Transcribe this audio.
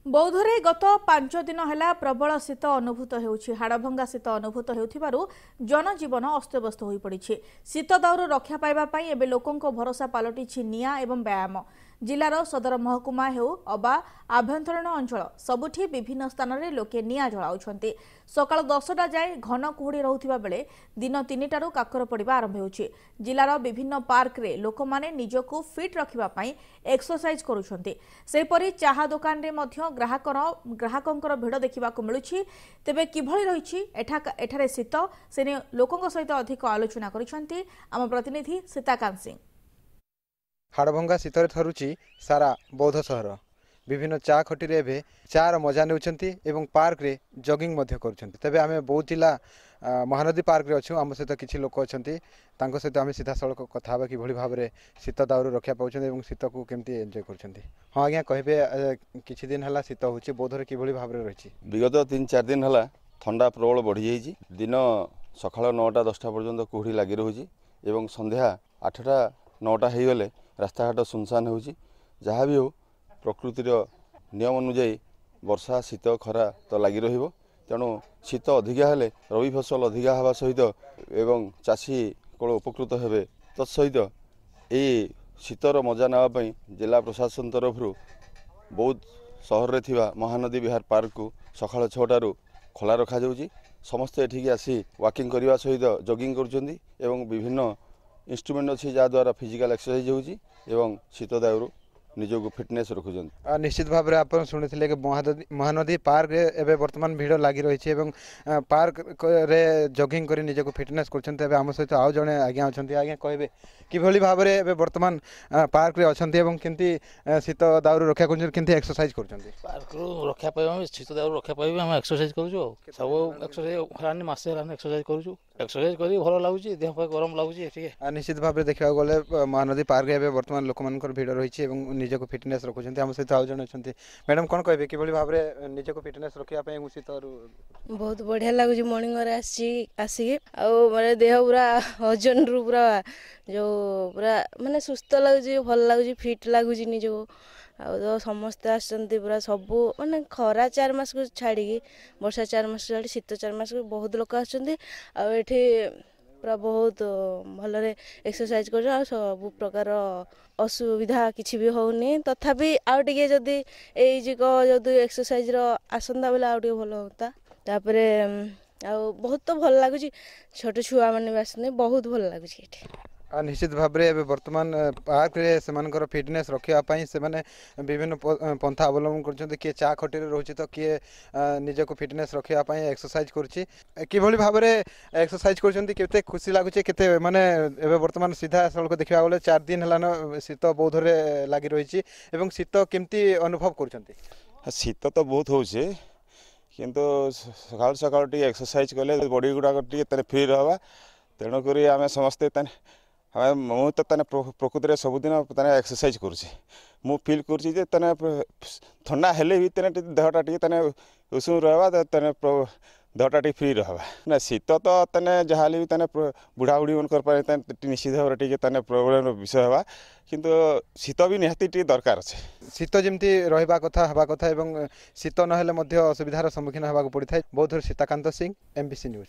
बौद्धरे गत 5 दिन है प्रबल शीत अनुभूत होउछि हाड़भंगा शीत अनुभूत हेउथिबारु जनजीवन अस्तव्यस्त होई पड़िछि। शीत दाउरु रक्षा पाइबा पई एबे लोकंको भरोसा पालटिछि निया एवं व्यायाम। जिलार सदर महकुमा हेउ अबा आभ्यंतरण अंचल सबुठी विभिन्न स्थान रे लोके निया जलाउछन्ति। सकाळ 10टा जाय घन कुहुडी रहुथिबा बेले दिन 3टारु काकर पड़िबा आरंभ होउछि। जिलार विभिन्न पार्क रे लोकमाने निजको फिट रखिबा पई एक्सरसाइज करूछन्ति। सेपरि चाहा दुकान रे मध्य ग्राहकंकर भिड़ देखा मिलूँ। तेबे किभଳି रही एठारे शीत से लोकों सहित अधिक आलोचना करिसेंति आम प्रतिनिधि सीताकांत सिंह। हाड़भंगा शीतर थरुची सारा बौद्ध सहर विभिन्न चा खटी एवं चार मजा नेउछंती पार्क रे जॉगिंग मध्य करुछंती। तेबे आमे बौद्ध जिला महानदी पार्क रे अच्छु। आम सहित किछि लोक अछंती तांको सहित आमे सीधा सड़क कथा कि भली भाव में शीत दाउरु रक्षा पाउछंती एवं शीत को केमती एंजॉय करछंती। हाँ आज्ञा कहबे किछि दिन हला शीत होछि बौद्धरे कि भली भाव में रहिछि। विगत 3-4 दिन हला ठंडा प्रबल बढ़ी जाइछि। दिन सकाळ 9टा 10टा पर्यंत कुहुडी लागि रहुछि एवं संध्या 8टा 9टा हो गले रास्ता घाट सुनसान होछि। जहाँ भी हो प्रकृतिर नियम अनुଯାयी वर्षा शीत खरा तो लगी रहिबो। तेणु शीत अधिका हेले रवि फसल अधिका हवा सहित एवं चाषी कोन उपकृत हेबे। तत्सहित ए शीतर मजा नापी जिला प्रशासन तरफ बौद्ध सहर रे थिबा महानदी विहार पार्क को सकाळ 6टारू खोला रखा जाउछि। समस्ते एठिक आसी वाकिंग करने सहित जॉगिंग करुछन्ति एवं विभिन्न इंस्ट्रूमेंट अच्छी जहाँद्वारा फिजिकल एक्सरसाइज होउछि एवं शीत दाउरु निजको फिटनेस रखुछन्ति। निश्चित भाव में आप शुणुथिले कि महानदी पार्क रे एबे वर्तमान भिड़ लगी रही है पार्क रे जॉगिंग करी निजको फिटनेस करछन्ति। एबे आम सहित आउ जणे आज्ञा अछन्ति। आज्ञा कहबे किभली भाव में एबे वर्तमान पार्क रे अछन्ति एवं केंती शीत दाउरु रक्षा करछन्ति केंती एक्सरसाइज करछन्ति। पार्क रो रक्षा पाइबा शीत दाउरु रक्षा पाइबा हम एक्सरसाइज करूछु। सब एक्सरसाइज हरानी मासे हरानी एक्सरसाइज करूछु। एक्सरसाइज करी भल लागुछि देह पे गरम लागुछि। एठी निश्चित भाव में देखा गले महानदी पार्क रे एबे वर्तमान लोक मानकर भिड़ रही एवं निजको फिटनेस रखुछन्ति। हम सहित आउ जण अछन्ति। मैडम कोन कहबे किभली भाव में निजको फिटनेस रखिया पय शीत बहुत बढ़िया लागुछि। मॉर्निंग रे आसी आ माने देह पूरा वजन रु पूरा जो पूरा माने सुस्त लागुछि भल लागुछि फिट लागुछि निजको। आ तो समस्त आसती पूरा सबू माने खरा 4 मास को छाड़ी वर्षा 4 मास छाड़ी शीत 4 मास को बहुत लोक आसती पूरा बहुत भलरे एक्सरसाइज कर सब प्रकार असुविधा किसी भी होनी। तथापि आउ टिके जदि जदि एक्सरसाइज आसंता बेले आउ टिके भल होता। तापरे बहुत तो भल लगुच छोट छुआ मैंने भी आसते बहुत भल लगुच। निश्चित भाव में वर्तमान पार्क रे सेमानकर फिटनेस रखापी से विभिन्न पंथा अवलंबन कर किए चा खटी रोचे तो किए निजको फिटनेस रखापी एक्सरसाइज कर भाव में एक्सरसाइज करते खुशी लगुच के माने वर्तमान सीधा सड़क देखा गले 4 दिन है शीत बौद्धरे लगी रही शीत केमती अनुभव कर। शीत तो बहुत हो किंतु सकाल सकाल टी एक्सरसाइज कले बॉडी गुड़ाक फ्री रहा। तेणुक आम समस्ते मु तो प्रकृति में सबुदिन एक्सरसाइज करुँचे मु फिल करुँचे ठंडा हेले भी देहटा टी उषुम रहा देहटा टी फ्री रहा ना। शीत तो जहाँ भी बुढ़ा बुढ़ी मन निश्चित भाव में प्रोब्लेम विषय है किंतु शीत भी निहाती दरकार अच्छे। शीत जमी रहा कथा हवा कथा एवं शीत ना असुविधार सम्मुखीन होगा पड़ता है। बौद्ध सीताकांत सिंह, MBC न्यूज।